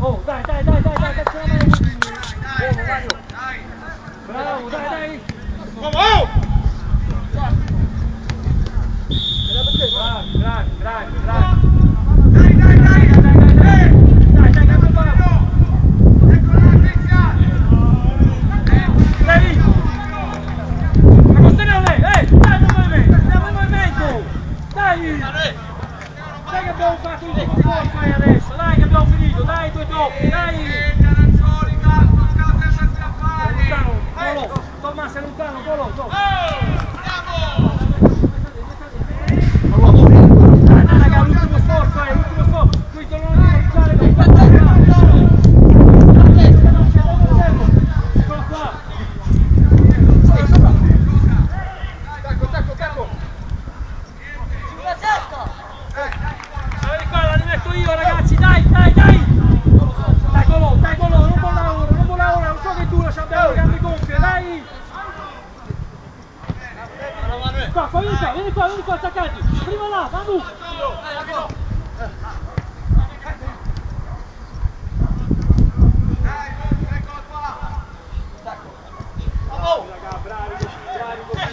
Oh, dai, dai, dai, dai, dai, dai, dai, bravo, dai, dai. Vamos! Bravi, bravi, bravi, bravi. Dai, dai, dai! Dai, dai, cambio palla. Dai! Ma consigliale! Dai un movimento! Dai! Dai che abbiamo fatto l'ultimo sforzo adesso! Dai che abbiamo finito! Dai, due tocchi! Dai! Lontano, Colo! Tommaso è lontano, Colo! Dai raga, l'ultimo sforzo! L'ultimo sforzo! Qui non lo usare per eccolo qua! La rimetto io ragazzi, dai, dai, dai! Dai Colo, non vola ora, non so che dura, abbiamo le gambe gonfie, dai! Qua, vieni qua, attaccati! Prima là, Manu!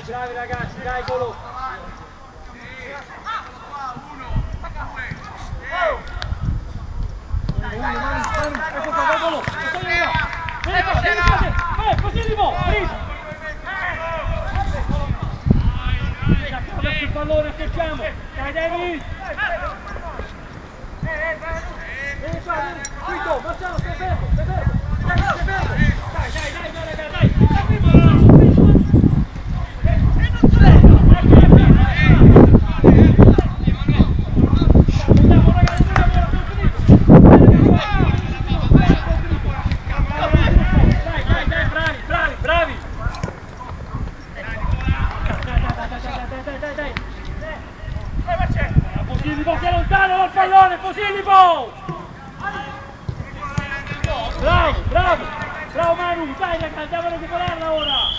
Bravi ragazzi, dai Colo! Ecco qua, vai Colo! Vieni, Positivo! Adesso il pallone, schiacciamo! Dai, David! Vieni qua, vieni! Quinto, Marciano, stai fermo! Dai, raga, dai! Bravi! Posilipo, sei lontano dal pallone, Posilipo! Bravo Manu, dai ragazzi, andiamo a recuperarla ora!